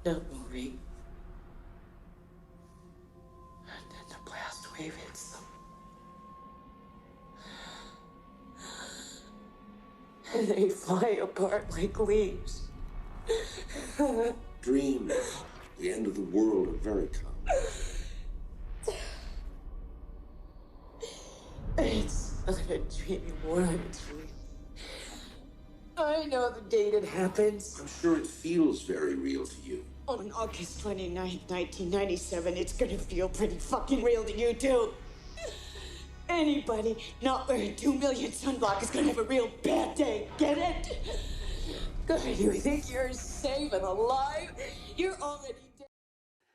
That movie. And then the blast wave hits them. And they fly apart like leaves. Dream. The end of the world are very common. It's not a dream anymore, it's real. I know the date it happens. I'm sure it feels very real to you. On August 29th, 1997, it's gonna feel pretty fucking real to you, too. Anybody not wearing 2 million sunblock is gonna have a real bad day, get it? God, you think you're safe and alive? You're already dead.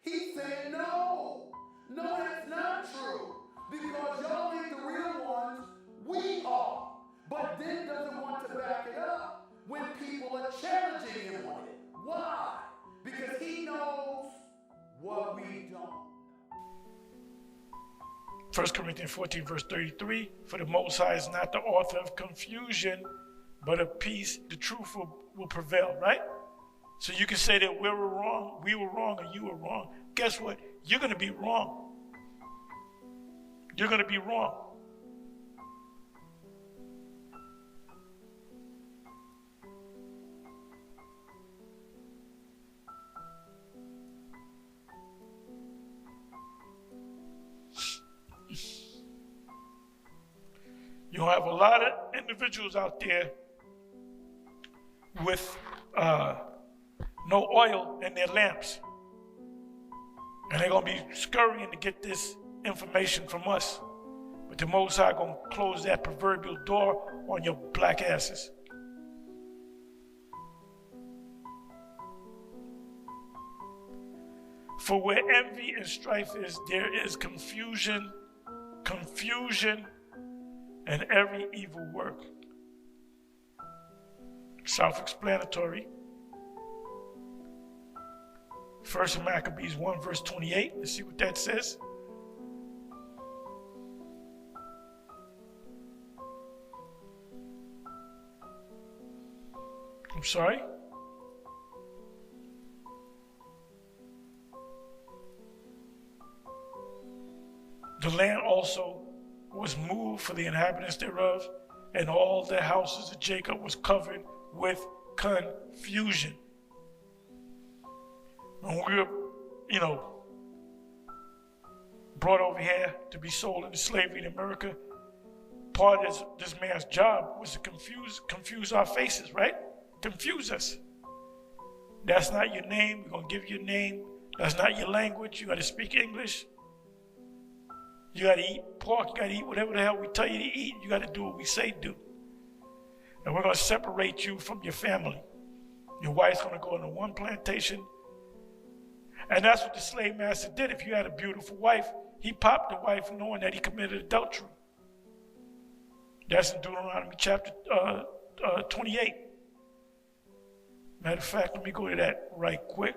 He said no. No, that's not true. Because y'all ain't the real ones. We are. But then doesn't want to back it up when people are challenging him on it. Why? Because he knows what we don't. 1 Corinthians 14, verse 33, for the Most High is not the author of confusion, but of peace. The truth will prevail, right? So you can say that we were wrong, or you were wrong. Guess what? You're going to be wrong. You're going to be wrong. You'll have a lot of individuals out there with no oil in their lamps. And they're going to be scurrying to get this information from us. But the Most High going to close that proverbial door on your black asses. For where envy and strife is, there is confusion, and every evil work. Self-explanatory. 1 Maccabees 1 verse 28. Let's see what that says. I'm sorry. The land also was moved for the inhabitants thereof, and all the houses of Jacob was covered with confusion. When we were, brought over here to be sold into slavery in America, part of this man's job was to confuse our faces, right? Confuse us. That's not your name. We're going to give you a name. That's not your language. You got to speak English. You got to eat pork. You got to eat whatever the hell we tell you to eat. You got to do what we say do. And we're going to separate you from your family. Your wife's going to go into one plantation. And that's what the slave master did. If you had a beautiful wife, he popped the wife knowing that he committed adultery. That's in Deuteronomy chapter 28. Matter of fact, let me go to that right quick.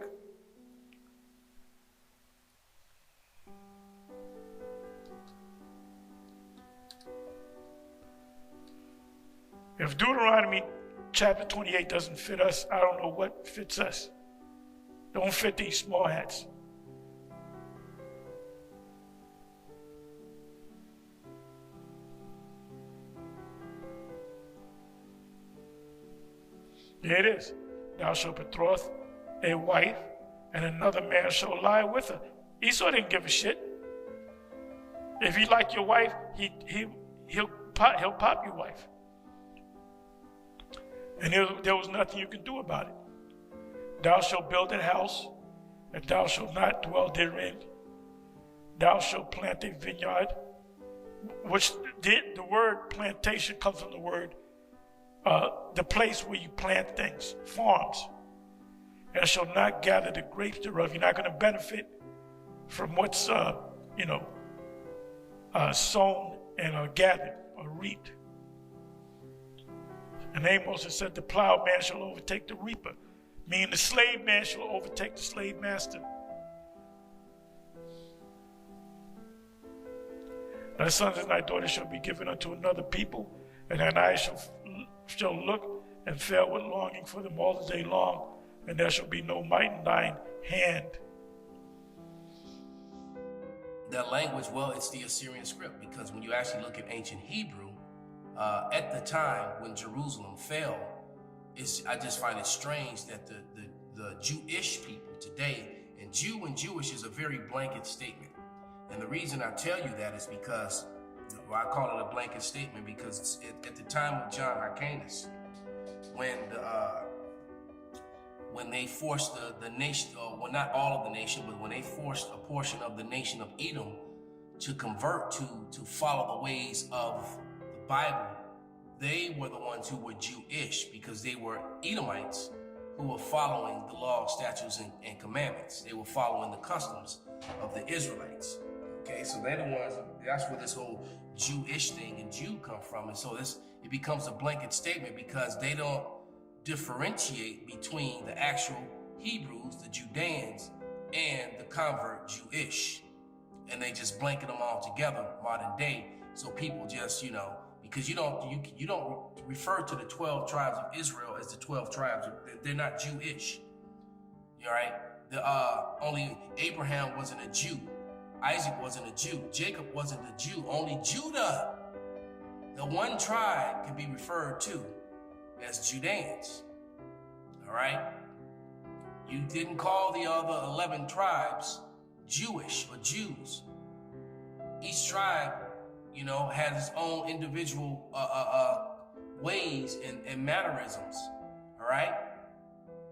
If Deuteronomy chapter 28 doesn't fit us, I don't know what fits us. Don't fit these small hats. Here it is. Thou shalt betroth a wife, and another man shall lie with her. Esau didn't give a shit. If he like your wife, he'll pop your wife. And there was nothing you can do about it. Thou shalt build a house, and thou shalt not dwell therein. Thou shalt plant a vineyard, which the word plantation comes from the word, the place where you plant things, farms. And shall not gather the grapes thereof. You're not going to benefit from what's, sown and gathered or reaped. And Amos has said, the plowman shall overtake the reaper, meaning the slave man shall overtake the slave master. Thy sons and thy daughters shall be given unto another people, and thine eyes shall look and fail with longing for them all the day long. and there shall be no might in thine hand. That language, well, it's the Assyrian script, because when you actually look at ancient Hebrew, at the time when Jerusalem fell, I just find it strange that the Jewish people today, and Jew and Jewish is a very blanket statement. And the reason I tell you that is because, I call it a blanket statement because at the time of John Hyrcanus, when they forced the nation, well, not all of the nation, but when they forced a portion of the nation of Edom to convert to follow the ways of the Bible, they were the ones who were Jewish because they were Edomites who were following the law, statutes, and commandments. They were following the customs of the Israelites. Okay, so they're the ones, that's where this whole Jewish thing and Jew come from. And so it becomes a blanket statement because they don't differentiate between the actual Hebrews, the Judeans, and the convert Jewish. And they just blanket them all together modern day. So people just, because you don't refer to the 12 tribes of Israel as the 12 tribes. They're not Jewish. All right? Only Abraham wasn't a Jew. Isaac wasn't a Jew. Jacob wasn't a Jew. Only Judah, the one tribe, can be referred to as Judeans. All right? You didn't call the other 11 tribes Jewish or Jews. Each tribe, had its own individual ways and mannerisms. All right?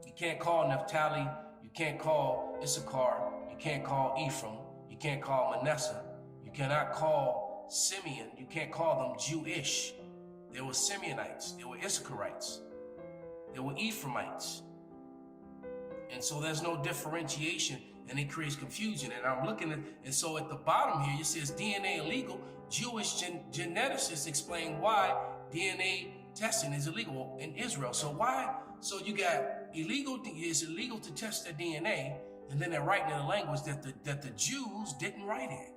You can't call Naphtali, you can't call Issachar, you can't call Ephraim, you can't call Manasseh, you cannot call Simeon, you can't call them Jewish. There were Simeonites, there were Issacharites, there were Ephraimites. And so there's no differentiation, and it creates confusion. And I'm looking at, and so at the bottom here, it says DNA illegal. Jewish geneticists explain why DNA testing is illegal in Israel. So why? So you got it's illegal to test their DNA, and then they're writing in a language that the Jews didn't write in.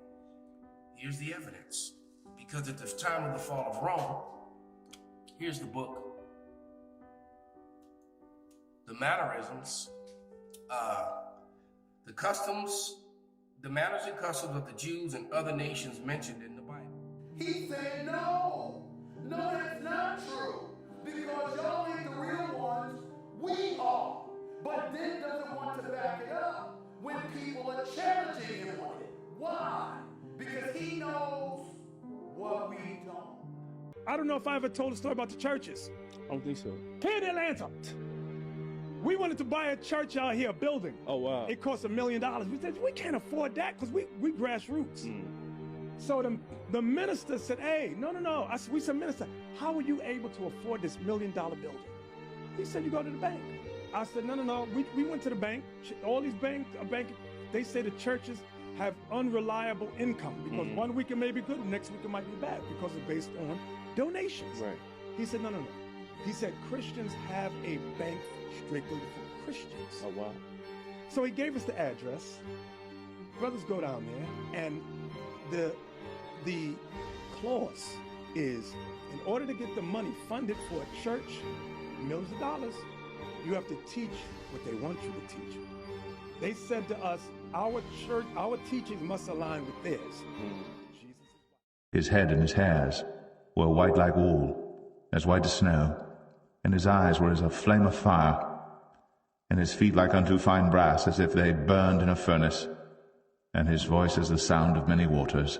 Here's the evidence. Because at the time of the fall of Rome, here's the book, the mannerisms, the customs, the manners and customs of the Jews and other nations mentioned in the Bible. He said, no, that's not true. Because y'all ain't the real ones, we are. But then doesn't want to back it up when people are challenging him on it. Why? Because he knows what we don't. I don't know if I ever told a story about the churches. I don't think so. Here in Atlanta, we wanted to buy a church out here, a building. Oh, wow. It cost $1 million. We said, we can't afford that because we grassroots. So the minister said, hey, no. We said, minister, how are you able to afford this $1 million building? He said, you go to the bank. I said, no. We went to the bank. All these banks, they say the churches have unreliable income because 1 week it may be good, next week it might be bad because it's based on donations. Right. He said, no. He said, Christians have a bank strictly for Christians. Oh, wow. So he gave us the address. Brothers go down there, and the clause is, in order to get the money funded for a church, millions of dollars, you have to teach what they want you to teach. They said to us, our church, our teachings must align with theirs. His head and his hairs were white like wool, as white as snow, and his eyes were as a flame of fire, and his feet like unto fine brass, as if they burned in a furnace, and his voice as the sound of many waters.